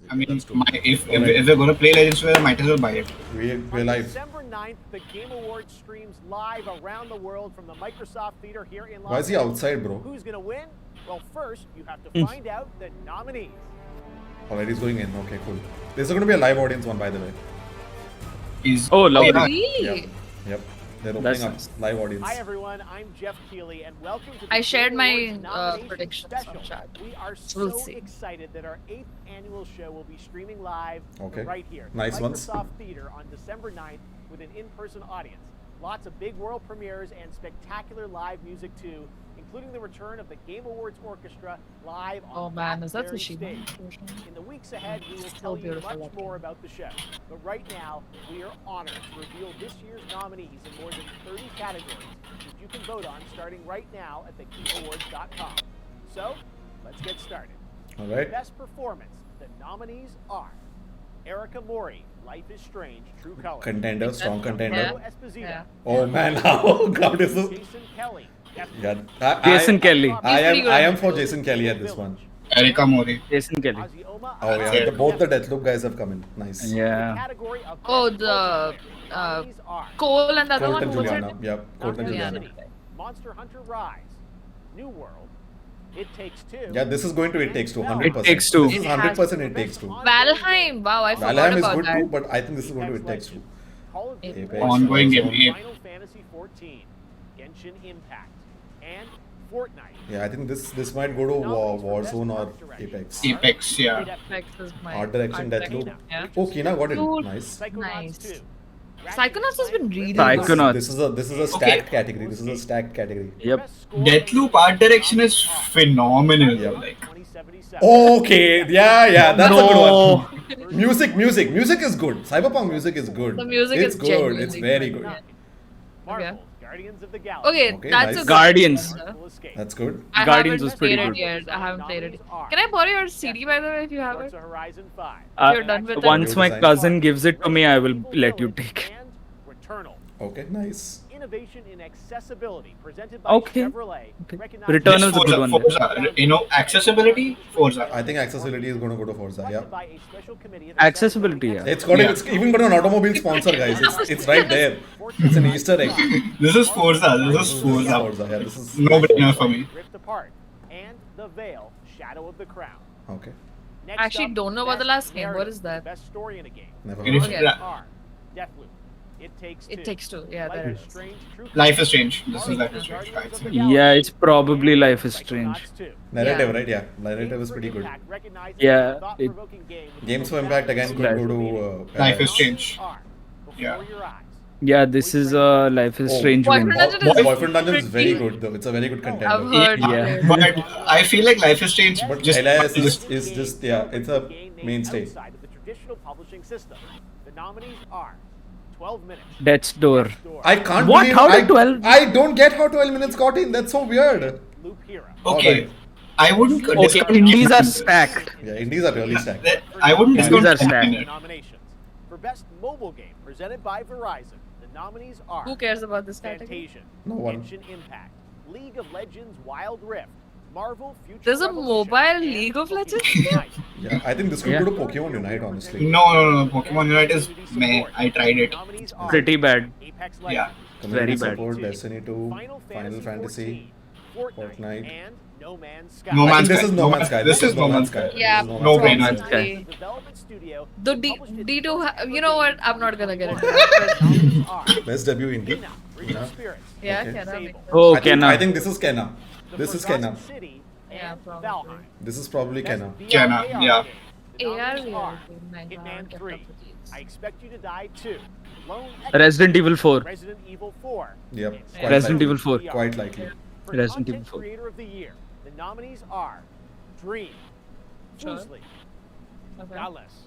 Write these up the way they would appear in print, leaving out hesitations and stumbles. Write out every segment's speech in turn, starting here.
I mean, That's true. if we're gonna play Legends together, might as well buy it. We're live. December 9th, the Game Awards streams live around the world from the Microsoft Theater here in Los Why is he Angeles. outside, bro? Who's going to win? Well, first, you have to find out the nominees. Alright, he's going in. Okay, cool. There's going to be a live audience one, by the way. Oh, lovely. yeah. Really? Yep. They're opening That's up nice. live audience. Hi, everyone. I'm Jeff Keighley, and welcome to the I shared Game my, Awards nomination predictions special. on chat. We are We'll so see. excited that our 8th annual show will be streaming live Okay. right here. Nice Microsoft ones. Theater on December 9th with an in-person audience. Lots of big world premieres and spectacular live music too, including the return of the Game Awards Orchestra live on Oh man, is that very Tsushima? stage. In the weeks ahead, we will So tell you beautiful much looking. more about the show. But right now, we are honored to reveal this year's nominees in more than 30 categories that you can vote on starting right now at thegameawards.com. So, let's get started. Alright. Best performance, the nominees are Erica Mori, Life is Strange, True Colors. Contender, strong contender. Joe Esposito, Yeah. Oh man, how God is this? Jason Kelly, Yeah, Jason Kelly. I am for Jason Kelly at this one. Erica Mori. Jason Kelly. Azioma Oh yeah, both the Deathloop guys have come in. Nice. Yeah. Category of Oh, best the multiplayer. Nominees are Cole and the other Colt one. and Who was Juliana. it? Yep, Colt and Juliana. Juliana. Monster Hunter Rise, New World, It Takes Two. Yeah, this is going to It Takes Two, 100%. It Takes Two. This is 100% It Takes Two. Valheim. Wow, I forgot Valheim is about good that. too, but I think this is going to It Takes Two. Call of Duty, Apex. Ongoing game. Final Fantasy 14, Genshin Impact, and Fortnite. Yeah, I think this might go to Warzone or Apex. Apex, yeah. Apex is my Art direction, art Deathloop. direction, Yeah. Oh, Kina got it. Dude. Nice. Psychonauts Nice. 2. Psychonauts has been really Psychonauts. good. This is a stacked category. This is a stacked category. Yep. Deathloop art direction is phenomenal. Yep. Like, 2077. Okay, yeah, that's a No. good one. Music is good. Cyberpunk music is good. The music it's is good. genuinely It's very good. Marvel, Okay. Guardians of the Galaxy. Okay, Okay, that's nice. a good Guardians. one, sir. Marvel Escape. That's good. I Guardians haven't was pretty played good. it yet. I haven't played it. Can I borrow your CD by the way if you have it? Forza Horizon 5. You're done with it? Once my cousin gives it to me, I will let you take it. And Returnal. Okay, nice. Innovation in accessibility presented by Okay. Chevrolet. Okay. recognizes- Returnal's a good one. Forza, you know, accessibility, Forza. I think accessibility is going to go to Forza. Yeah. By a special committee of Accessibility, yeah. It's got. Yeah. It's even got an automobile sponsor, guys. It's right there. It's an Easter egg. This is Forza. This is Forza. Forza. Yeah, this is No brainer for me. Rift Apart and The Veil, Shadow of the Crown. okay. Next I actually up, don't know about the best last game. What narrative, is that? Best story in a game. Never. It is- Heard. Okay. Are Deathloop, It Takes Two. It Takes Two. Yeah, Life there it is is. Strange, True Life is Colors, Strange. This is Marvel, Life is Strange. Guardians of the Yeah, Galaxy, it's probably Life is and Strange. Psychonauts 2. Narrative, Yeah. right? Yeah. Narrative is pretty good. Impact recognizes Yeah, the thought-provoking game with Games for profound Impact again could Right. go to. Life is Paradise. Strange. are before Yeah. your eyes. Yeah, this is a Life is Oh. Strange Boyfriend win. Dungeon is Boyfriend Dungeon is very pretty- good though. It's a very good I've contender. heard. Yeah. it. But I feel like Life is Strange. But Just LIS just is just yeah. It's a Game named mainstay. outside of the traditional publishing system. The nominees are 12 Minutes. Death's Door. Door, I can't What? believe How I, did 12? I don't get how 12 minutes got in. That's so weird. Loop Hero. okay. Alright. I wouldn't Okay, discount indies are games. stacked. Yeah, indies are really stacked. I wouldn't These discount are stacked. games. Nominations. For Best Mobile Game presented by Verizon, the nominees are Who cares about this category? Fantasia, No one. Genshin Impact, League of Legends Wild Rift, Marvel Future There's a Revolution, mobile and League of Pokemon Legends? Unite. Yeah, I think this could Yeah. go to Pokemon Unite, honestly. No. Pokemon Unite is meh. I tried it. Nominees are Pretty bad. Apex Yeah. Legends, Community Very bad. support, Destiny 2, Final Final Fantasy. 14, Fortnite. and No Man's Sky. No I Man's think this Sky. is No Man's Sky. This is No Man's Sky. Yeah, This is No Man's Sky. brainer. probably. Development studio. The D2, you know what? I'm not gonna get into that. But Nominees are Best debut indie. Kena, Bridge of Spirits, yeah, Okay. can I make Sable, that? Oh, I think Kenna. this is Kenna. The This is Forgotten Kenna. City, Yeah, and probably. Valheim. This is probably Best Kenna. VR Kenna, AR yeah. game. The AR nominees VR are game, man, I Hitman haven't kept 3, up with these. I Expect You to Die 2, Lone Resident Evil 4. Resident Evil 4. Yep, and quite Resident likely. Evil 4. Quite likely. For Resident Content Evil 4. Creator of the Year, the nominees are Dream, Sure. Foosley, Okay. Dallas,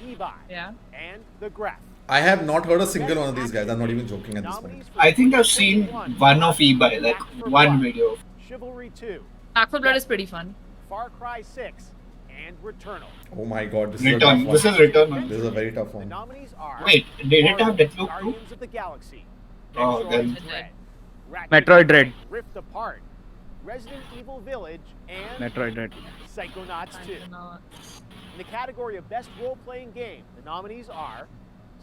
Ebi, Yeah. and The Graph. I have not heard a single one of these guys. I'm not even joking at this point. Nominees for I think I've seen 2021, one of eBay, like Back for one Blood, video. Chivalry 2, Back 4 Blood is pretty fun. Far Cry 6, and Returnal. Oh my god, this is a Return. tough This one. is Return. This is a very tough The one. nominees are Wait, did it have Deathloop too? Guardians of the Galaxy, Oh, Metroid then- Dread, Ratchet Metroid Dread. Rift Apart, Resident Evil Village, and Metroid Dread. Psychonauts 2. In the category of Best Role-Playing Game, the nominees are...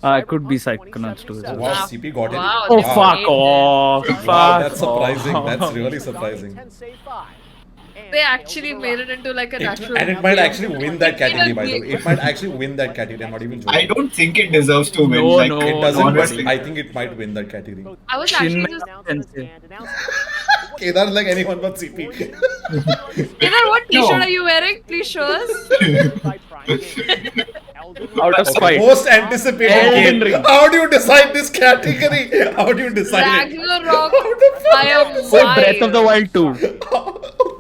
It could be Cyberpunk Psychonauts 2 as 2077. Wow, Wow. CP got it. Wow, Oh, they fuck made off. it. Wow, Fuck that's surprising. off. That's really Nominee surprising. Tensei 5, and They Tales actually of made Arise. it into like a It, natural. and it might game. actually win that category, by the way. It might actually win that category. I'm not even joking. I don't think it deserves to win. No, like, no, It doesn't, honestly. but I think it might win that category. Both I was press actually Shin just announcements Tensei. and announcements. Kedar like anyone but CP. Kedar, what No. t-shirt are you wearing? Please show us. By Prime Games. Elden Ring. Out of Okay, spite. most anticipated Elden game. Ring. How do you decide this category? How do you decide it? Ragnarok How the fuck by a do you Wait, decide Breath of the mile. Wild 2.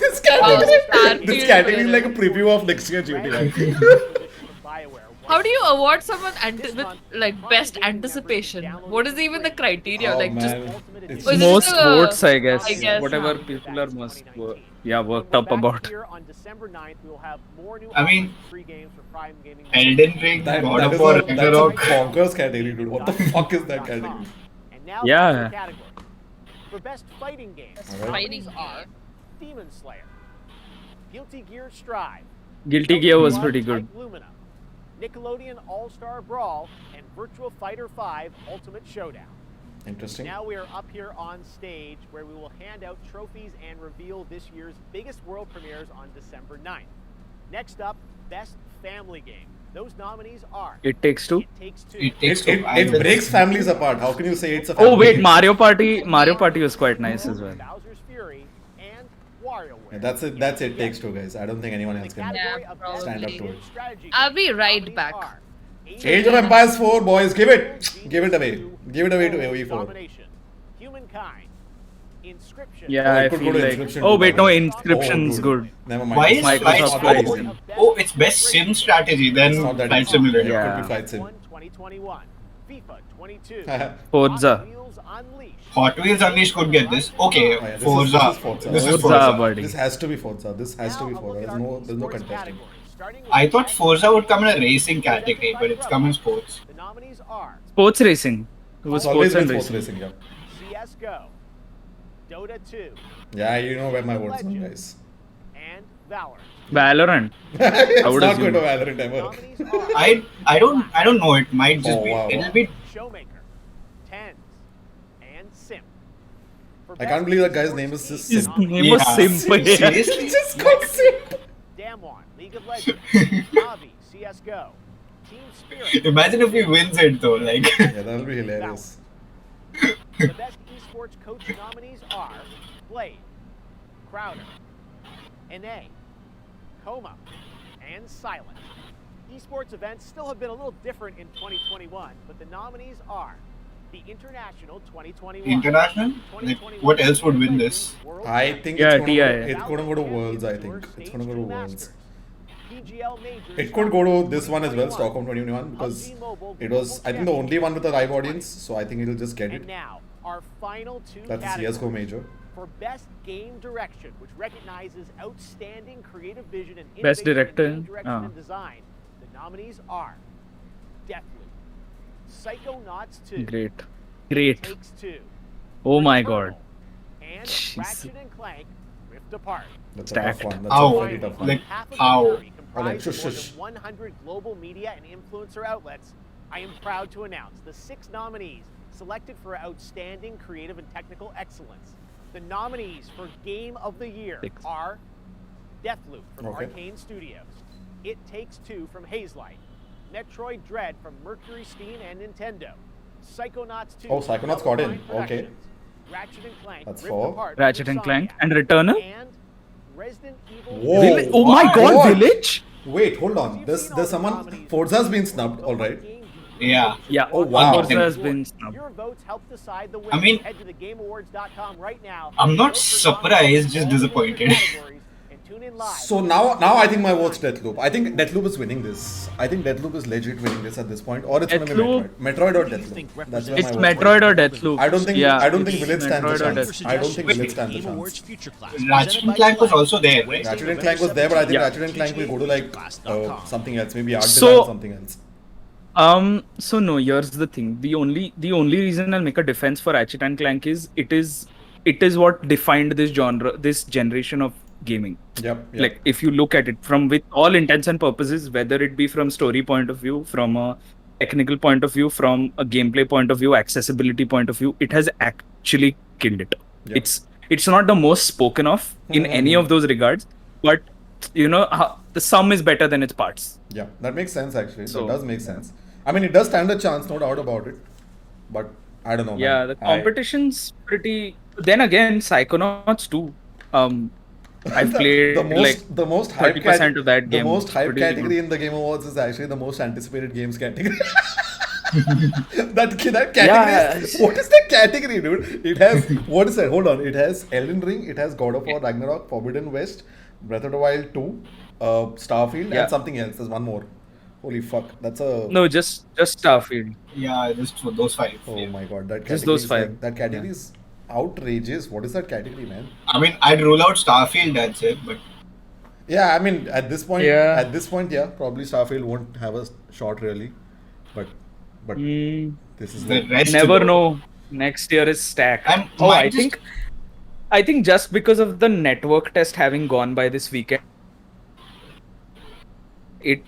this category? Starfield This category is winner. like a preview of next year GTA. How do you award someone with like best anticipation? What is even the criteria? Oh, like just man. It's Was it Most just a- votes, I guess. I guess, Whatever huh. people are worked up about. On December 9th, we will have more new I mean, free games for Prime Gaming. Elden Ring, That, God that of is War, a, that's a Ragnarok. bonkers category, dude. What the fuck is that category? And now Yeah. the category. For best fighting game, Alright. nominees Fighting are Demon Slayer, Guilty Gear Strive, Guilty Gear was pretty good. Type Lumina, Nickelodeon All-Star Brawl, and Virtua Fighter 5 Ultimate Showdown. Interesting. Now we are up here on stage where we will hand out trophies and reveal this year's biggest world premieres on December 9th. Next up, Best Family Game. Those nominees are It Takes Two. It Takes Two, It takes It, two. it breaks families apart. How can you say it's a family Oh wait, game? Mario Party was quite nice as well. Bowser's Fury, and WarioWare. Yeah, that's it. Takes two, guys. I don't think anyone In the else can. category Yeah, of Best stand up probably. to Game it. Strategy I'll Game, be right nominees back. are Age of Empires 4, boys. Give it. Give it away. Give it away to AoE 4. Domination, Humankind, Inscription. Yeah, Oh, it I could go feel to like. Inscription Oh too, wait, by no, the way. Inscription's Oh, good. Never mind. Why It's is Microsoft Flight Flight Sim. Oh, it's best sim strategy It's then not that Flight easy. Simulator. It Yeah. could be Flight Sim. 2021, FIFA 22, Forza. Hot Wheels Unleashed. Hot Wheels Unleashed could get this. Okay, Oh, yeah, Forza. This is Forza. This is Forza, Forza. buddy. This has to be Forza. This has to be Now, a Forza. look at There's no our esports contesting. category, starting with I thought Best Forza would come in a racing category, but it's come in sports. The nominees are Sports racing. It was It's always sports been and sports racing. racing, yeah. CS:GO, Dota 2, Yeah, you know where my votes are, guys. and Valorant. Valorant. It's would not assume. going to Valorant ever. Nominees are I don't know. It might just Oh, be. wow. It'll be. Showmaker, Tens, and Sim. For I Best can't believe that guy's esports name is game, just His Sim. name was Yeah. simple. Seriously? Just called Sim. Damwon, League of Legends, Navi, CS:GO, Team Spirit. Imagine if he wins it though. Like. Yeah, that'll be hilarious. The best esports coach nominees are Blade, Crowder, NA, Coma, and Silent. Esports events still have been a little different in 2021, but the nominees are the International 2021. International? Like, what else would win this? I think Yeah, it's TI. gonna go to Worlds. I think it's gonna go to Worlds. PGL Majors It could go to this one as well, Stockholm 2021, because it was, I think, the only one with a live audience. So I think it'll just get And it. now, our final two That's categories. CS:GO major. For Best Game Direction, which recognizes outstanding creative vision and Best innovation in director? game direction Oh. and design, the nominees are Deathloop, Psychonauts 2, Great. Takes Two, Oh my Returnal, god. and Jeez. Ratchet and Clank Rift Apart. That's a Stacked. tough one. That's Ow. a very tough one. Like, Half of how? the jury Alright, comprised of shush, more shush. than 100 global media and influencer outlets. I am proud to announce the 6 nominees selected for outstanding creative and technical excellence. The nominees for Game of the Year 6. are Deathloop from Okay. Arcane Studios, It Takes Two from Hazelight, Metroid Dread from Mercury Steam and Nintendo, Psychonauts 2 Oh, from Psychonauts Double got in. Fine Okay. Productions, Ratchet and Clank That's Rift 4. Apart Ratchet from and Clank Insomniac, and Returnal. and Resident Evil Whoa. Oh my god, What? Village? Wait, hold on. There's someone. Forza's been snubbed, alright. Yeah. Yeah. Oh, wow. Forza has been snubbed. Your votes help decide the winner. I mean, Head to thegameawards.com right now. I'm not Vote for surprised, nominees just in all disappointed. major categories and tune in live. So now I think my vote's Deathloop. I think Deathloop is winning this. I think Deathloop is legit winning this at this point, or it's gonna be Deathloop- Metroid. Metroid or Deathloop. That's where It's my vote's Metroid going. or Deathloop. I don't think Yeah, I don't think it's Village stands a Metroid or chance. Deathloop. I don't think Wait, Village stands a Game Awards chance. Future Class. Ratchet presented and by Clank was Gillette. also there, right? Wednesday, Ratchet and November Clank was there, but I think 17th, Ratchet and Clank will go to like GTAclass.com. something else, maybe art So- design or something else. So no, here's the thing. The only reason I'll make a defense for Ratchet and Clank is it is what defined this genre, this generation of gaming. Yep. Like if you look at it from with all intents and purposes, whether it be from story point of view, from a technical point of view, from a gameplay point of view, accessibility point of view, it has actually killed it. Yep. It's not the most spoken of in any of those regards, but the sum is better than its parts. Yeah, that makes sense actually. So, That does make sense. I mean, it does stand a chance, no doubt about it. But I don't know. Yeah, man. the competition's pretty. Then again, Psychonauts too. I've played the most hype 30% of that game. The most hype Pretty category good. in the Game Awards is actually the most anticipated games category. that category is, what is that category, dude? It has, what is that? Hold on. It has Elden Ring, it has God of War, Ragnarok, Forbidden West, Breath of the Wild 2, Starfield, and something else. There's one more. Holy fuck, that's a... No, just Starfield. Yeah, just for those 5. Oh yeah. my god, that category Just those is 5. like, that category is outrageous. What is that category, man? I mean, I'd rule out Starfield, that's it, but Yeah, I mean, at this point, Yeah. probably Starfield won't have a shot really, but this is the like, rest... Never know. Next year is stacked. I think just because of the network test having gone by this weekend,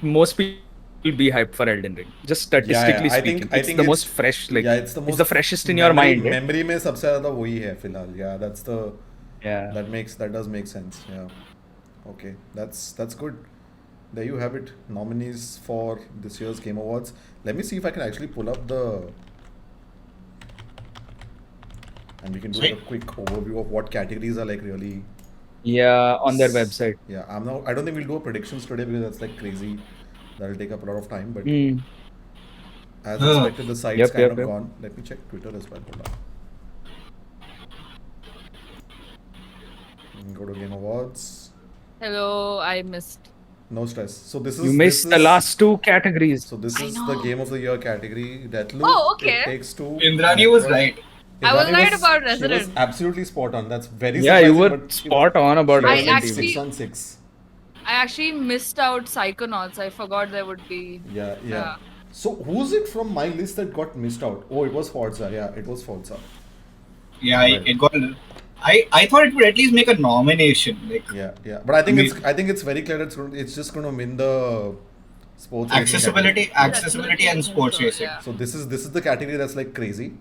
most people will be hyped for Elden Ring. Just statistically speaking, I it's think the most fresh. Like, it's the freshest in your mind. Eh? Memory में सबसे ज़्यादा वही है फिलहाल. Yeah, that's the. Yeah. That does make sense. Yeah. Okay, that's good. There you have it. Nominees for this year's Game Awards. Let me see if I can actually pull up the. And we can do like a quick overview of what categories are like really. Yeah, on their website. Yeah, I don't think we'll do a predictions today because that's like crazy. That'll take up a lot of time. But as expected, the site's kind of gone. Let me check Twitter as well. Hold on. Go to Game Awards. Hello, I missed. No stress. So this is You missed the last 2 categories. So this is the Game of the Year category. Deathloop. Oh, okay. It takes 2. Indrani was right. I was right about She was Resident. absolutely spot on. That's very Yeah, surprising. you were but she spot on about was Resident actually- Evil. 6 on 6. I actually missed out Psychonauts. I forgot there would be. Yeah. So who's it from my list that got missed out? Oh, it was Forza. Yeah, it was Forza. Yeah, Right. it got... I thought it would at least make a nomination. Like, Yeah. But I think it's very clear it's just going to win the sports racing category. accessibility and sports racing. Yeah. So this is the category that's like crazy.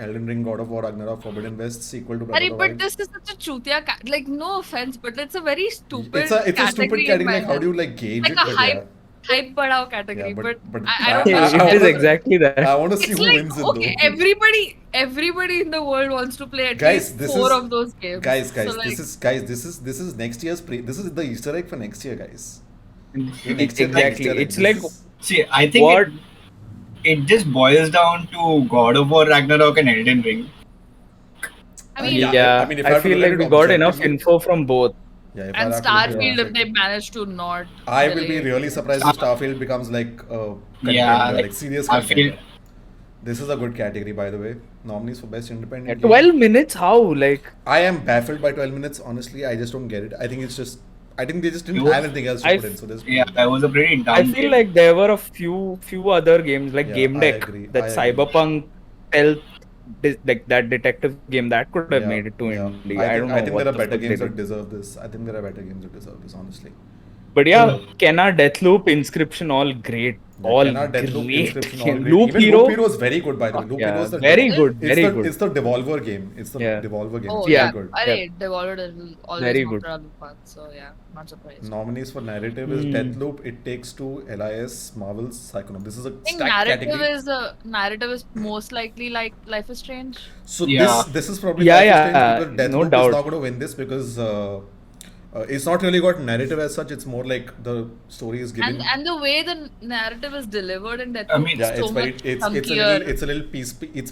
Elden Ring, God of War, Ragnarok, Forbidden West, sequel to Breath of Arey, the but Wild. this is such a chutia like no offense, but it's a very stupid It's a stupid in category. my Like, how head. do you like gauge Like it? a But hype badao category, Yeah, but but I don't know. I It is wanna- exactly that. I want to see It's who like, wins it okay, though. everybody in the world wants to play at Guys, least this 4 is- of those games. Guys, So, like, this is next year's this is the Easter egg for next year, guys. Exactly. It's like See, I think what it just boils down to God of War, Ragnarok, and Elden Ring. I mean, yeah, I mean, if I I have to feel look at like it we got enough objectively- info from both. Yeah, if and I have to look at it Starfield if objectively. they manage to not. I will be delay. really surprised if Starfield becomes like a contender, Yeah, like serious Starfield. contender. This is a good category, by the way. Nominees for best independent. At game. 12 minutes, how? Like, I am baffled by 12 minutes. Honestly, I just don't get it. I think they just didn't You- have anything else to I put in. So this. Yeah, that was a pretty dumb I feel game. like there were a few other games like Yeah, Game I Deck, agree, that I agree. Cyberpunk Stealth, like that detective game that could have made it to yeah. Indie. I don't know. think what there are the better fuck they games did. that deserve this. I think there are better games that deserve this, honestly. But yeah, Kenna, Deathloop, Inscription, all great. All Cannot Deathloop, great. Inscription, all great. Loop Even Hero. Loop Hero is very good, by the way. Loop Yeah, Hero is the very good, it's very the, good. It's the Devolver game. It's the Yeah. Devolver game. Oh It's yeah, very good. Arey, Devolver is always Very knocked good. out of the park, so yeah, not surprised. Nominees for narrative is Deathloop, It Takes Two, LIS, Marvel's Psychonauts. This is a I think stacked category. narrative is most likely like Life is Strange. So Yeah. this is probably Yeah, Life is yeah, Strange because no Deathloop doubt. is not going to win this because it's not really got narrative as such. It's more like the story is given. And the way the narrative is delivered in Deathloop I mean, Yeah, is so it's very much it's chunkier. a little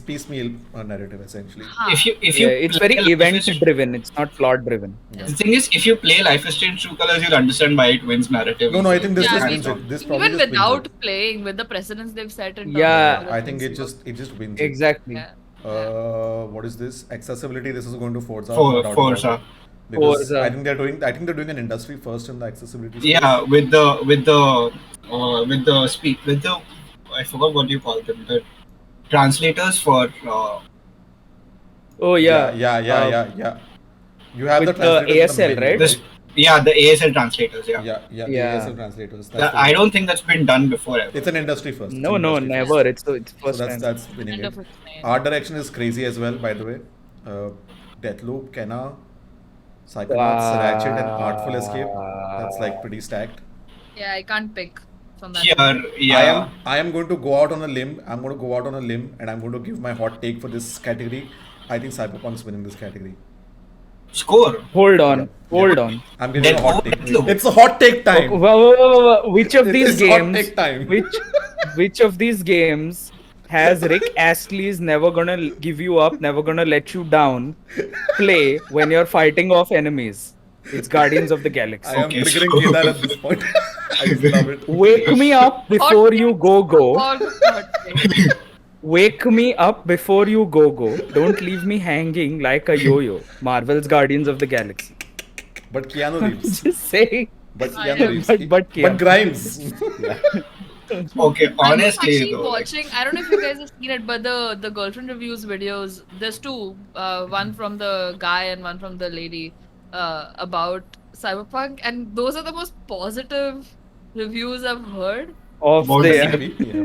piecemeal narrative essentially. Huh. If you It's very play Life is event Strange- driven. It's not plot driven. The thing is, if you play Life is Strange True Colors, you'll understand why it wins narrative. No, I think this Yeah, just I wins mean, it. This probably Even just wins without it. playing with the precedents they've set in terms Yeah, of I think it just wins it. Exactly. Yeah. What is this? Accessibility. This is going to Forza. For- no doubt about Forza. it. Because Forza. I think they're doing an industry first in the accessibility. space. Yeah, with the speak with the I forgot what you call them, the translators for Oh yeah. Yeah. You have the With translators in ASL, menu, right? this. Yeah, the ASL translators. Yeah. Yeah, Yeah. ASL translators. I don't think that's been done before ever. It's an industry first. It's No, an no, industry never. first. It's So first time. that's winning End it. of its name. Art direction is crazy as well, by the way. Deathloop, Kenna, Psychonauts, Ratchet, and Artful Escape. That's like pretty stacked. Yeah, I can't pick from that. Yeah. I am going to go out on a limb. I'm going to go out on a limb, and I'm going to give my hot take for this category. I think Cyberpunk's winning this category. Score. Hold on. Yeah. Hold on. I'm giving a hot take. Deathloop. It's a hot take time. Which of It these is hot games? take time. Which of these games has Rick Astley's "Never Gonna Give You Up, Never Gonna Let You Down" play when you're fighting off enemies? It's Guardians of the Galaxy. I am triggering Kedar at this point. I just love it. Wake me up before you go. All the hot takes. Wake me up before you go. Don't leave me hanging like a yo-yo. Marvel's Guardians of the Galaxy. But Keanu Reeves. Just saying. But I Keanu know. Reeves. But Keanu. Grimes. Yeah. Okay, I'm honestly actually though. watching. I don't know if you guys have seen it, but the girlfriend reviews videos. There's two. One from the guy and one from the lady. About Cyberpunk, and those are the most positive reviews I've heard. Of About the the Yeah,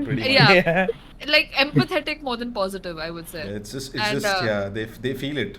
pretty much. Yeah, like empathetic more than positive, I would say. It's just And, yeah, they feel it.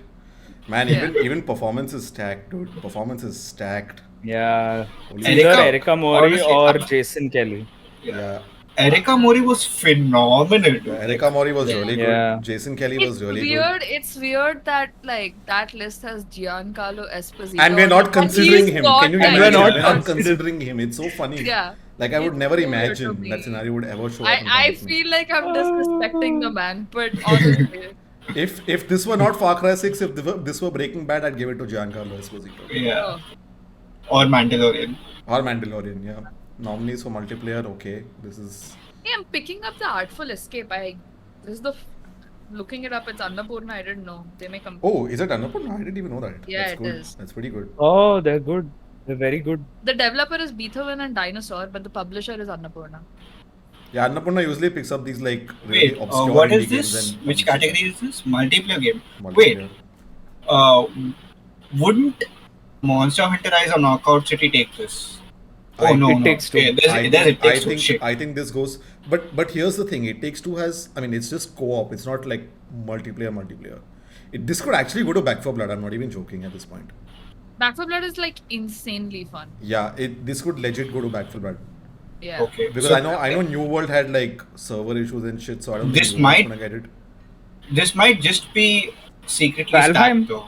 Man, Yeah. even performance is stacked, dude. Performance is stacked. Yeah. Holy It's either Erika- Erica Mori honestly, or Jason Kelly. Yeah. Erica Mori was phenomenal. Dude. Erica Mori was really Yeah. good. Jason Kelly It's was really weird. good. It's weird that like that list has Giancarlo Esposito. And we're on not it, considering he's him. not Can you that imagine? we're not We're not good. considering him. It's so funny. Yeah. Like I would It's never so weird to imagine me. that scenario would ever show up. in front I of me. feel like I'm disrespecting the man, but honestly, If this were not Far Cry 6, if this were Breaking Bad, I'd give it to Giancarlo Esposito. Yeah. oh, Or Mandalorian. Or Mandalorian, yeah. Nominees for multiplayer, okay. This is hey, I'm picking up the Artful Escape. This is the looking it up. It's Annapurna. I didn't know they may come. Oh, is it Annapurna? I didn't even know that. Yeah, That's it good. is. That's pretty good. Oh, they're good. They're very good. The developer is Beethoven and Dinosaur, but the publisher is Annapurna. Yeah, Annapurna usually picks up these like really Wait, obscure what indie is games this? and Which publishes category is this? Multiplayer game. them. Wait, Multiplayer. wouldn't Monster Hunter Rise or Knockout City take this? Oh I- no, It no. Takes Two. Okay, there's It Takes Two. Shit. I think this goes. But here's the thing. It Takes Two has. I mean, it's just co-op. It's not like multiplayer. This could actually go to Back 4 Blood. I'm not even joking at this point. Back 4 Blood is like insanely fun. Yeah, this could legit go to Back 4 Blood. Yeah. Okay. Because so I know New World had like server issues and shit, so I don't This think New World's might- gonna get it. This might just be secretly Valheim. stacked though.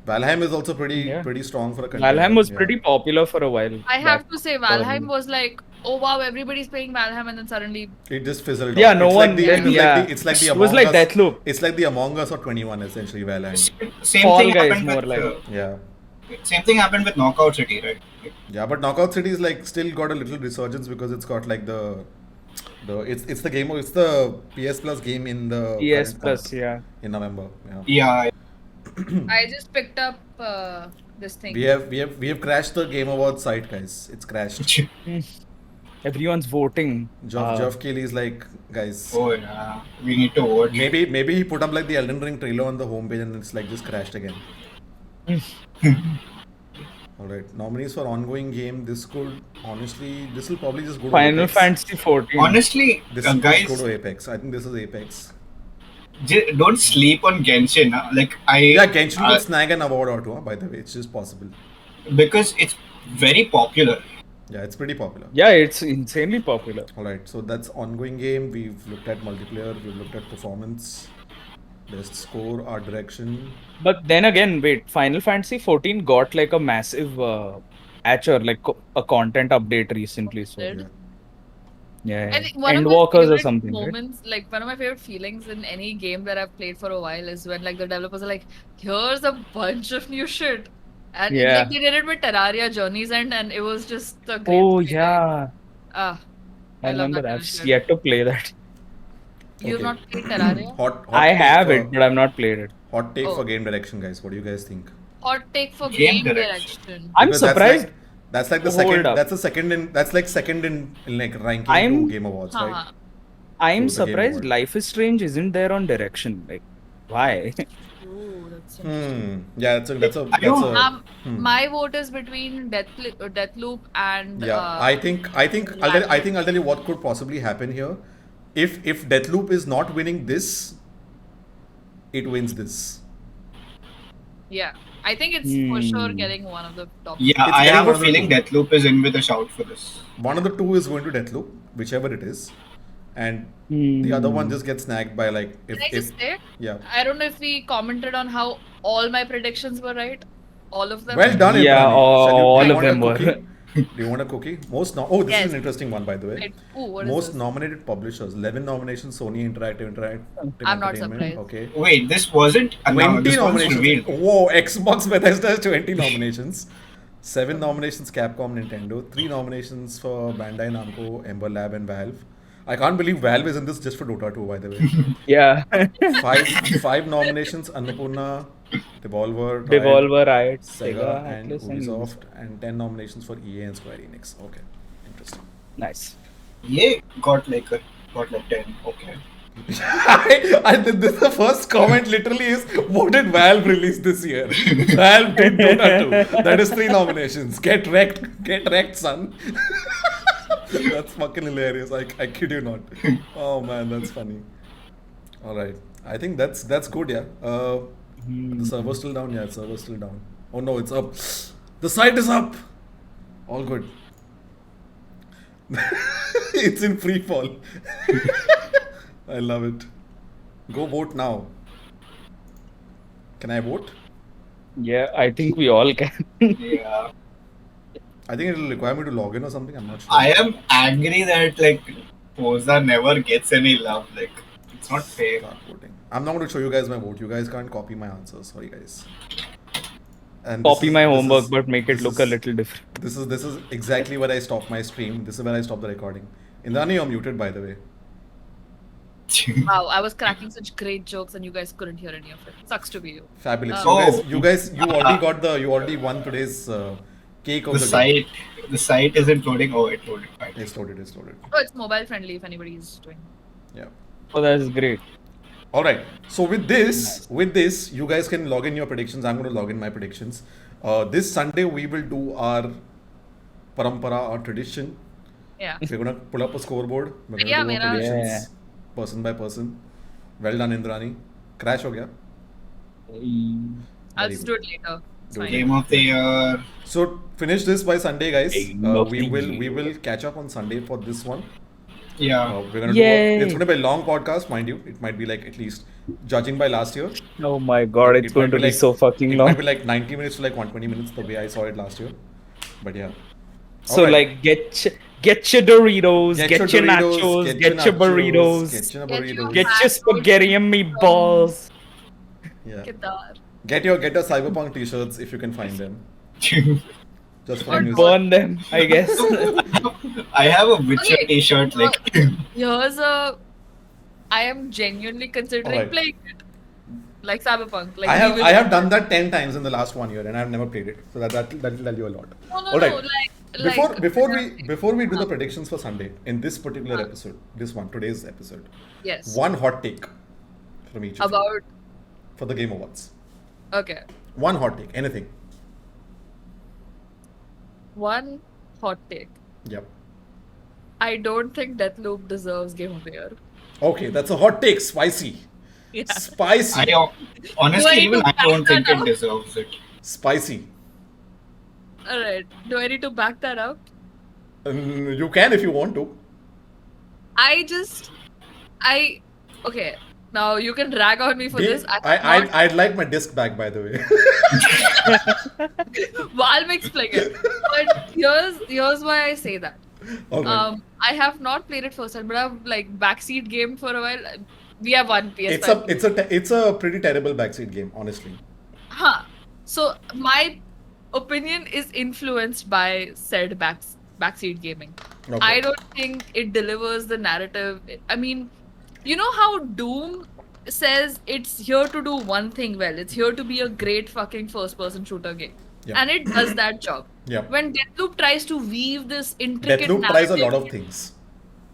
Valheim is also pretty Yeah. strong for a contender. Valheim was Yeah. pretty popular for a while. I have Back- to say, Valheim was like, oh wow, everybody's playing Valheim, and then suddenly, It just fizzled. Yeah, off. no It's one. Like the, it's like the It Among was like Us. Deathloop. It's like the Among Us or 21 essentially. Valheim. Same Fall thing Guys happened more with like- Yeah. same thing happened with Knockout City, right? Yeah, but Knockout City is like still got a little resurgence because it's got like the it's the game, it's the PS Plus game in the PS current Plus, month, yeah. in November. Yeah. Yeah. I just picked up this thing. We have crashed the Game Awards site, guys. It's crashed. Everyone's voting. Geoff Keighley is like, guys. Oh yeah. We need to vote. Maybe he put up like the Elden Ring trailer on the homepage and it's like just crashed again. Alright, nominees for ongoing game. This will probably just go to Final Apex. Fantasy 14. Honestly, This will guys, go to Apex. I think this is Apex. don't sleep on Genshin. Huh? Like Yeah, Genshin will snag an award or two, by the way. It's just possible. because it's very popular. Yeah, it's pretty popular. Yeah, it's insanely popular. Alright, so that's ongoing game. We've looked at multiplayer, we've looked at performance, best score, art direction. But then again, wait, Final Fantasy 14 got like a massive like a content update recently. So Did? yeah, I think one of my Endwalkers or favorite something. Right? moments, like one of my favorite feelings in any game that I've played for a while is when like the developers are like, here's a bunch of new shit. And Yeah. like they did it with Terraria Journey's End, and it was just a great Oh feeling. yeah, Ah, I love remember. that kind I've of shit. yet to play that. You've Okay. not played Terraria? Hot I take have for- it, but I've not played it. Hot take Oh. for game direction, guys. What do you guys think? Hot take for Game game direction. direction. I'm Because surprised. That's like the Hold second. up. That's the second in. That's like second in like ranking I'm- to Game Awards, right? Haha. I'm Those are Game surprised Awards. Life is Strange isn't there on direction. Like, why? Ooh, that's It's interesting. Yeah, that's a My vote is between Deathloop and yeah. I think I'll tell you what could possibly happen here. If Deathloop is not winning this, it wins this. Yeah, I think it's for sure getting one of the top. Yeah, It's I getting have one a of the feeling two. Deathloop is in with a shout for this. One of the two is going to Deathloop, whichever it is, and the other one just gets snagged by like if Can I just say? yeah. I don't know if we commented on how all my predictions were right. All of them. Well done, Yeah, Indrani. Shall you, do all you of want a them were. cookie? Do you want a cookie? This Yes. is an interesting one, by the way. Right. Ooh, what is Most this? nominated publishers, 11 nominations, Sony Interactive I'm not Entertainment. surprised. Okay. Wait, this wasn't 20 this was nominations. revealed. Whoa, Xbox Bethesda has 20 nominations. 7 nominations Capcom Nintendo. 3 nominations for Bandai Namco, Ember Lab and Valve. I can't believe Valve is in this just for Dota 2, by the way. Yeah. five nominations Annapurna, Devolver, Riot, Devolver, Riot, Sega and Atlus, and Ubisoft, and 10 nominations for EA and Square Enix. Okay, interesting. Nice. Yeah, got like 10. Okay. This the first comment literally is, what did Valve release this year? Valve did Dota 2. That is 3 nominations. Get wrecked, son. That's fucking hilarious. I kid you not. Oh man, that's funny. All right, I think that's good. Yeah. The server's still down. Yeah, server's still down. Oh no, it's up. The site is up. All good. It's in free fall. I love it. Go vote now. Can I vote? Yeah, I think we all can. Yeah. I think it'll require me to log in or something. I'm not sure. I am angry that like Forza never gets any love. Like it's not fair. Start voting. I'm not going to show you guys my vote. You guys can't copy my answers. Sorry, guys. And Copy my homework, but make it look a little different. This is exactly where I stop my stream. This is where I stop the recording. Indrani, you're muted, by the way. Wow, I was cracking such great jokes and you guys couldn't hear any of it. Sucks to be you. Fabulous. Oh. You already won today's cake of The the site, the site isn't loading. Oh, it loaded. Fine. day. It's loaded. Oh, it's mobile friendly if anybody's doing. Yeah. Oh, that's great. All right. So with this, you guys can log in your predictions. I'm going to log in my predictions. This Sunday we will do our parampara, our tradition. Yeah. We're going to pull up a scoreboard. We're going to Yeah, do our mera. predictions person by person. Well done, Indrani. Crash ho gaya. I'll Very just good. do it later. It's Do it. fine. Game of the year. So finish this by Sunday, guys. Game of We the will catch up on Sunday for this one. Yeah. We're gonna Yay. it's gonna be a long podcast, mind you. It might be like at least judging by last year. Oh my god, it's going might to be like- so fucking It long. might be like 90 minutes to like 120 minutes the way I saw it last year. But yeah. So Alright. like get your Doritos, get your Doritos, nachos, get your burritos, Get your Get burritos. your- get your spaghetti and meatballs. Yeah. Get that. Get your Cyberpunk t-shirts if you can find them. Just for Or music. Burn them, I guess. I have a Witcher Okay. T-shirt. Like Here's a. I am genuinely considering Alright. playing it. Like Cyberpunk. Like I we will- have done that 10 times in the last 1 year and I've never played it. So that'll tell you a lot. No, no, Alright. no. Before we do the predictions for Sunday in this particular episode, today's episode, Yes. one hot take from each of you About. for the Game Awards. Okay. One hot take, anything. One hot take. Yep. I don't think Deathloop deserves Game of the Year. Okay, that's a hot take. Spicy. Yeah. Spicy. I Do I honestly need even to I don't back think that it up? deserves it. Spicy. Alright. Do I need to back that up? You can if you want to. Okay. Now you can rag on me for this. I'd like my disc back, by the way. Well, I'll explain it. But here's why I say that. Alright. I have not played it first time, but I've like backseat game for a while. We have one PS5. It's a pretty terrible backseat game, honestly. Huh. So my opinion is influenced by said backseat gaming. Okay. I don't think it delivers the narrative. I mean, you know how Doom says it's here to do one thing well. It's here to be a great fucking first-person shooter game. Yeah. And it does that job. Yeah. When Deathloop tries to weave this intricate Deathloop tries a lot narrative, of things.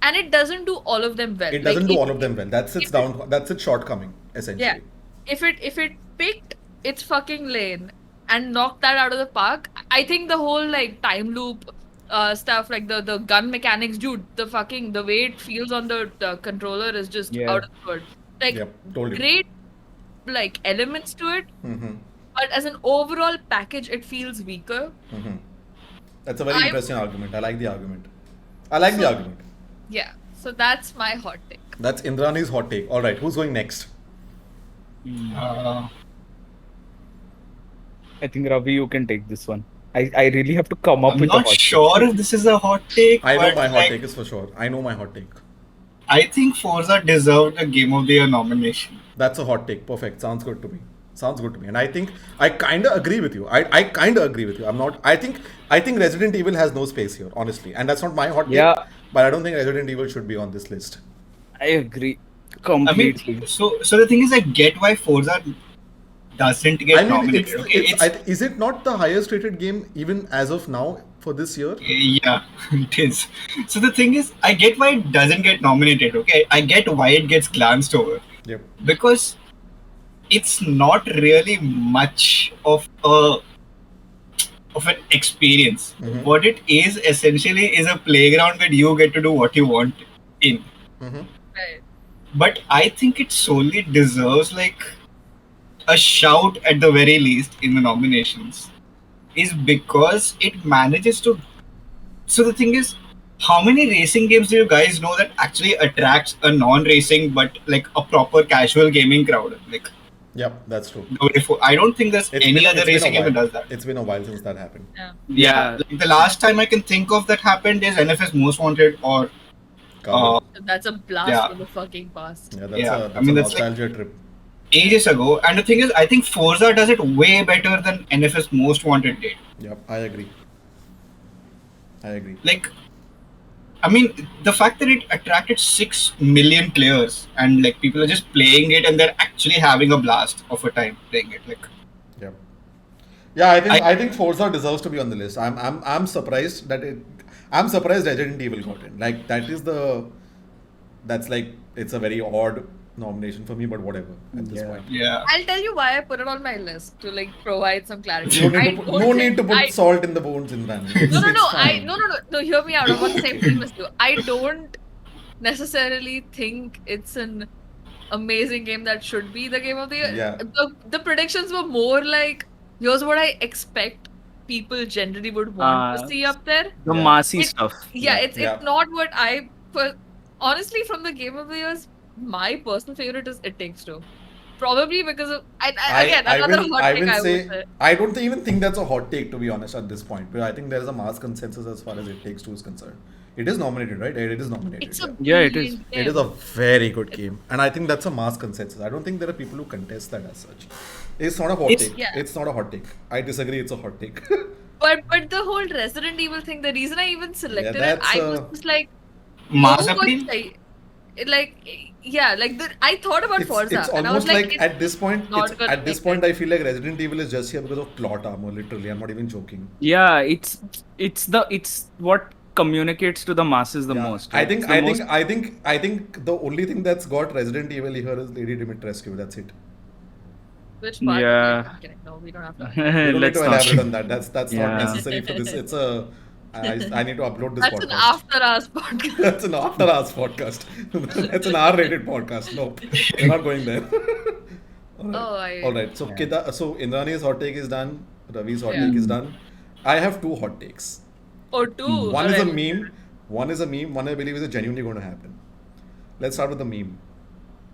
and it doesn't do all of them well. It doesn't Like, do if- all of them well. That's its shortcoming, essentially. Yeah. If it picked it's fucking lane and knock that out of the park. I think the whole like time loop stuff, like the gun mechanics, dude, the way it feels on the controller is just Yeah. out of the world. Like Yep, told you. great like elements to it, Mm-hmm. but as an overall package, it feels weaker. Mm-hmm. That's a very I- interesting argument. I like the argument. I like the So- argument. Yeah, so that's my hot take. That's Indrani's hot take. All right, who's going next? Uh, I think Ravi, you can take this one. I really have to come up I'm with a not hot take. sure if this is a hot take. I know but, my hot like, take is for sure. I know my hot take. I think Forza deserved a Game of the Year nomination. That's a hot take. Perfect. Sounds good to me. Sounds good to me. And I think I kind of agree with you. I kind of agree with you. I'm not. I think Resident Evil has no space here, honestly. And that's not my hot take. Yeah. But I don't think Resident Evil should be on this list. I agree I mean, completely. so the thing is, I get why Forza doesn't get I mean, nominated. Okay, is it not the highest rated game even as of now for this year? yeah, it is. So the thing is, I get why it doesn't get nominated. Okay, I get why it gets glanced over Yep. because it's not really much of an experience. Mhm. What it is essentially is a playground where you get to do what you want in. Mm-hmm. Right. But I think it solely deserves like a shout at the very least in the nominations, is because it manages to. So the thing is, how many racing games do you guys know that actually attracts a non-racing but like a proper casual gaming crowd? Like, Yep, that's true. I don't think there's any other it's been racing a game that while. does that. It's been a while since that happened. Yeah. Yeah. Like the last time I can think of that happened is NFS Most Wanted or Carbon. That's a blast Yeah. from the fucking past. Yeah, that's Yeah, a, that's I mean, a that's like- nostalgia trip. ages ago. And the thing is, I think Forza does it way better than NFS Most Wanted did. Yep, I agree. I agree. Like, I mean, the fact that it attracted 6 million players and like people are just playing it and they're actually having a blast of a time playing it. Like, Yep. Yeah, I think Forza deserves to be on the list. I'm surprised that I'm surprised Resident Evil got in. Like that's like it's a very odd nomination for me, but whatever at this Yeah. point. yeah. I'll tell you why I put it on my list to like provide some clarity. No need I to put, don't no think- need to put I- salt in the wounds in that. No, no, no. No. Hear me out. I'm on the same team as you. I don't necessarily think it's an amazing game that should be the game of the year. Yeah. The predictions were more like, here's what I expect people generally would want to see up there. The Yeah. massy It- stuff. Yeah, it's Yeah. not what honestly, from the game of the years, my personal favorite is It Takes Two. Probably because of again another hot take I would say. I don't even think that's a hot take, to be honest, at this point. But I think there is a mass consensus as far as It Takes Two is concerned. It is nominated, right? It is nominated. It's a Yeah, it is. brilliant It is game. a very good game, and I think that's a mass consensus. I don't think there are people who contest that as such. It's not a hot take. Yeah. It's not a hot take. I disagree. It's a hot take. But the whole Resident Evil thing, the reason I even selected it, that's, I was just like, Mass no one appeal? I thought about Forza, it's and I was almost like, like it's at this point, not gonna at this make point, I feel like Resident Evil is just here because of plot armor. Literally, I'm not even joking. Yeah, it's what communicates to the masses the Yeah. most. I right? think It's the I most- think I think the only thing that's got Resident Evil here is Lady Dimitrescu. That's it. which part? Yeah. Okay, no, we don't have to. You don't need Let's to not. elaborate on that. That's Yeah. not necessary for this. It's a. I need to upload this That's an podcast. after hours podcast. That's an after hours podcast. That's an R-rated podcast. No, we're not going there. All right. So so Indrani's hot take is done. Ravi's hot Yeah. take is done. I have two hot takes. Or two. One is a already. meme. One is a meme. One I believe is genuinely going to happen. Let's start with the meme.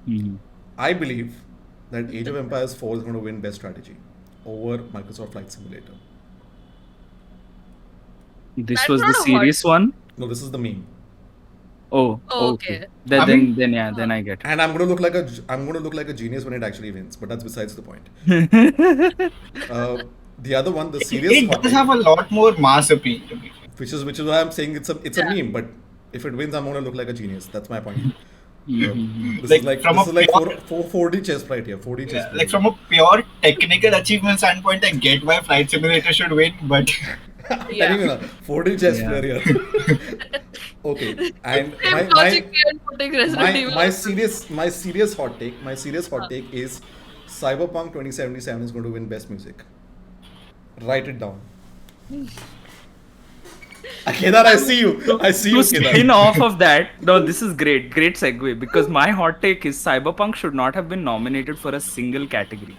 Mhm. I believe that Age of Empires 4 is going to win Best Strategy over Microsoft Flight Simulator. This That's was the not a hot- serious one. No, this is the meme. Oh, Oh, okay. okay. I mean- Then I get And I'm going to look like a genius when it actually wins, but that's besides the point. it. The other one, the serious It hot does take, have a lot more mass appeal to me. which is why I'm saying it's a Yeah. meme, but if it wins, I'm going to look like a genius. That's my point. Mhm. This Like, is like from this a is like pure- 4D chess right here. 4D chess. Yeah, right like here. from a pure technical achievement standpoint, I get why Flight Simulator should win, but I'm Yeah. telling you now, 4D chess Yeah. player here. Okay, and Same my logic behind putting Resident Evil. my serious hot take is Cyberpunk 2077 is going to win Best Music. Write it down. Kedar, I see you. I see you, To Kedar. spin off of that, no, this is great segue, because my hot take is Cyberpunk should not have been nominated for a single category,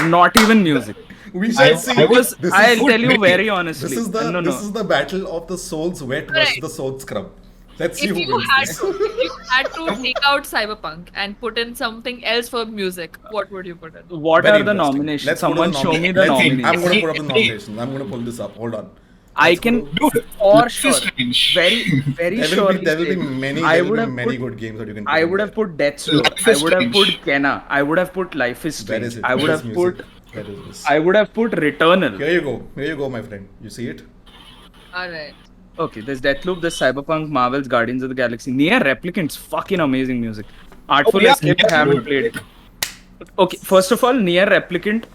not even music. We shall see. Because This is I'll good tell you debate. very honestly. This is the no. this is the battle of the soul's wet versus Right. the soul's scrub. Let's see If who you wins had this. to, if you had to take out Cyberpunk and put in something else for music, what would you put in? What Very are the interesting. nominations? Let's put Someone the show me nomination. the Let's see. nominees. I'm going to put up the nominations. I'm going to pull this up. Hold on. I Let's can put Dude, for Life is sure, Strange. very There sure. will be many. I There would will have be many put- good games that you can. Put I in would there. have put Death's Door. Life I is would have Strange. put Kenna. I would have put Life is Where Strange. is it? I would Where have is put. music? Where is this? I would have put Returnal. Here you go, my friend. You see it? Alright. Okay, there's Deathloop, there's Cyberpunk, Marvel's Guardians of the Galaxy. Nier Replicant's fucking amazing music. Artful yeah, Escape, yeah, haven't dude. played it. Okay, first of all, Nier Replicant,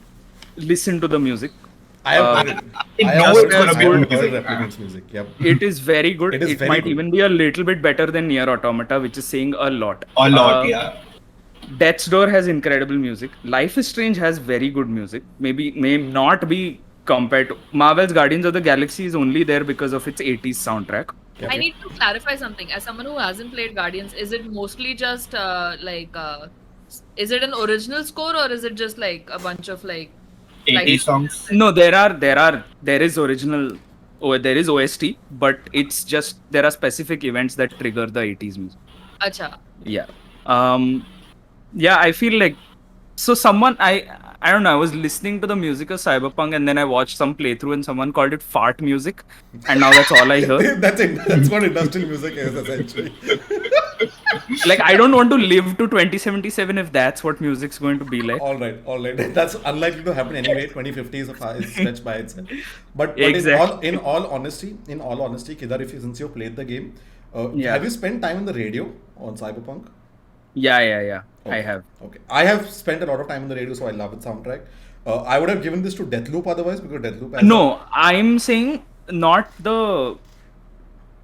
listen to the music. I have heard it. I I know have it's gonna heard be good amazing. Replicant's music. Yep. It is very good. It is very might good. even be a little bit better than Nier Automata, which is saying a lot. A lot, yeah. Death's Door has incredible music. Life is Strange has very good music. May not be compared to Marvel's Guardians of the Galaxy is only there because of its 80s soundtrack. Yep. I need to clarify something. As someone who hasn't played Guardians, is it mostly just is it an original score or is it just like a bunch of like 80 songs. No, there is original, there is OST, but it's just there are specific events that trigger the 80s music. acha? Yeah. Yeah, I feel like so someone I don't know, I was listening to the music of Cyberpunk and then I watched some playthrough and someone called it fart music, and now that's all I heard. That's it. That's what industrial music is essentially. Like, I don't want to live to 2077 if that's what music's going to be like. All right. That's unlikely to happen anyway. 2050 is a stretch by itself. But Exactly. in all honesty, Kedar, since you played the game, Yeah. have you spent time on the radio on Cyberpunk? Yeah. Okay. I have. Okay. I have spent a lot of time on the radio, so I love its soundtrack. I would have given this to Deathloop otherwise because Deathloop has No, I'm saying not the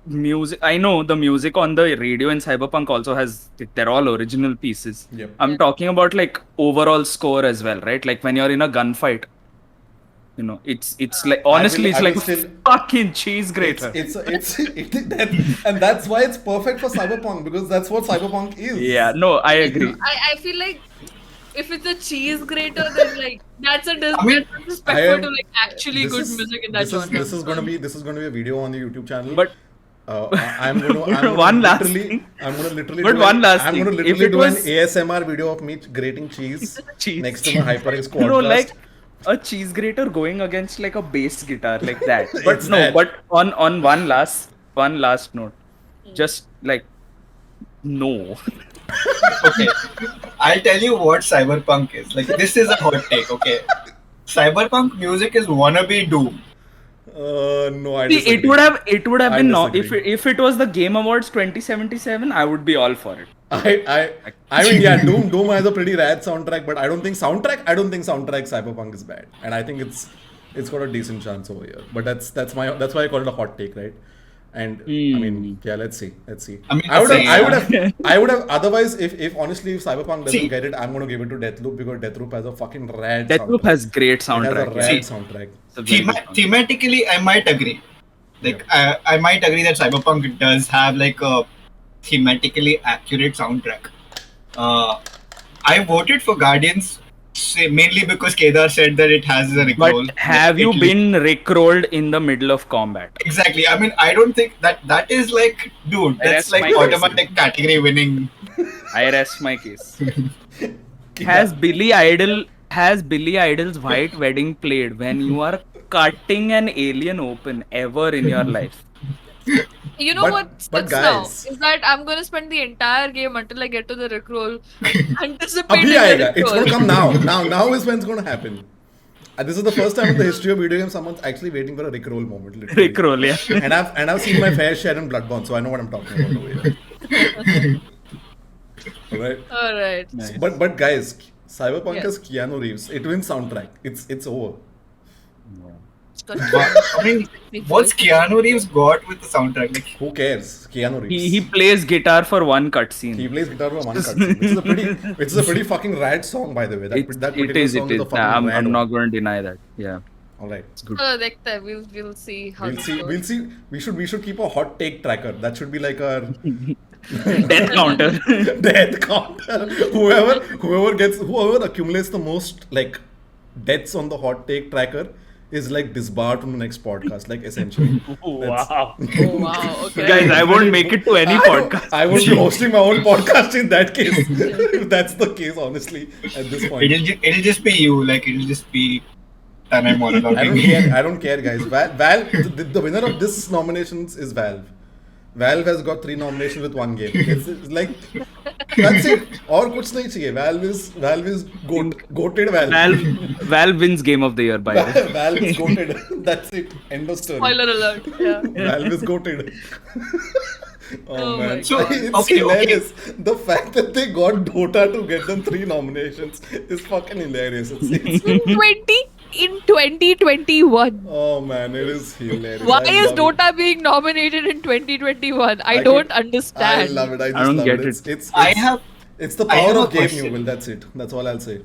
music. I know the music on the radio in Cyberpunk also has, they're all original pieces. Yep. I'm talking about like overall score as well, right? Like when you're in a gunfight, you know, it's like honestly, I will it's like still- fucking cheese grater. and that's why it's perfect for Cyberpunk because that's what Cyberpunk is. Yeah, no, I agree. I feel like if it's a cheese grater, then like that's a I mean, that's disrespectful am- to like actually This good is- music in that genre. This is gonna be a video on the YouTube channel. But I'm gonna One last literally, thing. I'm gonna literally But do one an- last I'm thing. gonna If literally it do was- an ASMR video of me grating cheese Cheese. next to my HyperX quadcast. No, like a cheese grater going against like a bass guitar like that. But It's no, that. but on one last note, just like no. Okay, I'll tell you what Cyberpunk is. Like, this is a hot take, okay? Cyberpunk music is wannabe Doom. No, I See, disagree. it would have I been no disagree. if it was the Game Awards 2077, I would be all for it. I mean, yeah, Doom has a pretty rad soundtrack, but I don't think soundtrack Cyberpunk is bad, and I think it's got a decent chance over here. But that's why I call it a hot take, right? And I mean, yeah, let's see. I mean, I would have otherwise if honestly if Cyberpunk doesn't See. get it, I'm gonna give it to Deathloop because Deathloop has a fucking rad Deathloop soundtrack. has great It has a soundtrack. rad See. soundtrack. It's a very good soundtrack. Thematically, I might agree. Like, I might agree that Cyberpunk does have like a thematically accurate soundtrack. I voted for Guardians mainly because Kedar said that it has a rickroll. But have you been rickrolled in the middle of combat? Exactly. I mean, I don't think that is like, dude, that's That's like my automatic category winning. I rest my case. Has Billy Idol's White Wedding played when you are cutting an alien open ever in your life? You know But- what but sucks now guys- is that I'm gonna spend the entire game until I get to the Rickroll anticipating Abhi the aayega. It's Rickroll. gonna come now. Now is when it's gonna happen. This is the first time in the history of video games someone's actually waiting for a Rickroll moment. Literally. Rickroll, yeah. And I've seen my fair share in Bloodborne, so I know what I'm talking about over here. Alright. Alright. Nice. But guys, Cyberpunk Yeah. has Keanu Reeves. It wins soundtrack. It's over. I mean, what's Keanu Reeves got with the soundtrack? Like, Who cares? Keanu Reeves. He plays guitar for one cutscene. He plays guitar for one cutscene, which is a pretty fucking rad song, by the way. That particular song is a fucking rad I'm not one. going to deny that. Yeah. All right. Good. We'll see how We'll this see. goes. We'll see. We should keep a hot take tracker. That should be like our Death counter. death counter. Whoever accumulates the most like deaths on the hot take tracker is like disbarred from the next podcast. Like essentially. Wow. Oh wow, okay. Guys, I won't make it to any podcast. I would be hosting my own podcast in that case. If that's the case, honestly, at this point. it'll just be you. Like, it'll just be Tanay monologuing. I don't care, guys. Valve, the winner of this nominations is Valve. Valve has got 3 nominations with 1 game. It's like that's it. Or kuch nahi chahiye. Valve is goated Valve. Valve wins Game of the Year by the way. Valve is goated. That's it. End of story. Spoiler alert. Yeah. Valve is goated. Oh man. my So, It's okay. hilarious. The fact that they got Dota to get them 3 nominations is fucking hilarious. It's In 2021. oh man, it is hilarious. Why I is love it. Dota being nominated in 2021? I I don't can- understand. I love it. I just I don't love get it. it. It's the I power have of a game, question. you will. That's it. That's all I'll say.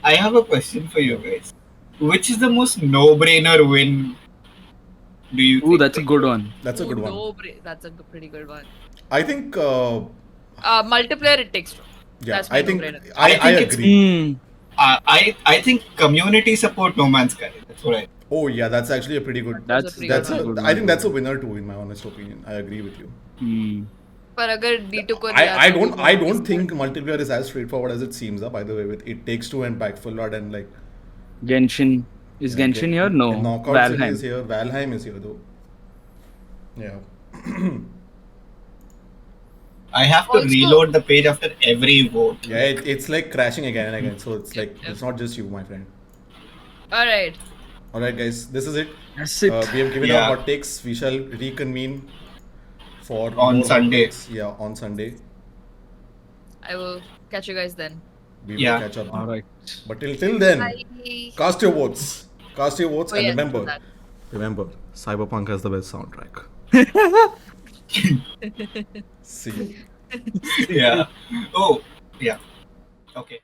I have a question for you guys. Which is the most no-brainer win? Do you? Ooh, think? that's a good one. That's a good one. That's a pretty good one. I think. Multiplayer, it takes two. Yeah, That's I my think. no-brainer. I I think it's- agree. I think community support No Man's Sky. That's what I. Oh yeah, that's actually a pretty good. That's a pretty That's good a. one. I think that's a winner too, in my honest opinion. I agree with you. Hmm. But अगर D2 को I don't think multiplayer is as straightforward as it seems. By the way, with It Takes Two and Back Full Lot and like. Genshin. Is Genshin here? No. Knockout City Valheim. is here. Valheim is here though. Yeah. I have to Also- reload the page after every vote. Yeah, it's like crashing again and again. So it's like it's not just you, my friend. Alright. All right, guys, this is it. That's it. We have given Yeah. our hot takes. We shall reconvene for On more hot Sunday. takes. Yeah, on Sunday. I will catch you guys then. We will Yeah. catch up. All right. But till then, Bye. cast your votes. Cast your votes Oh, and yes, remember, that. remember, Cyberpunk has the best soundtrack. See you. Yeah. Oh, yeah. Okay.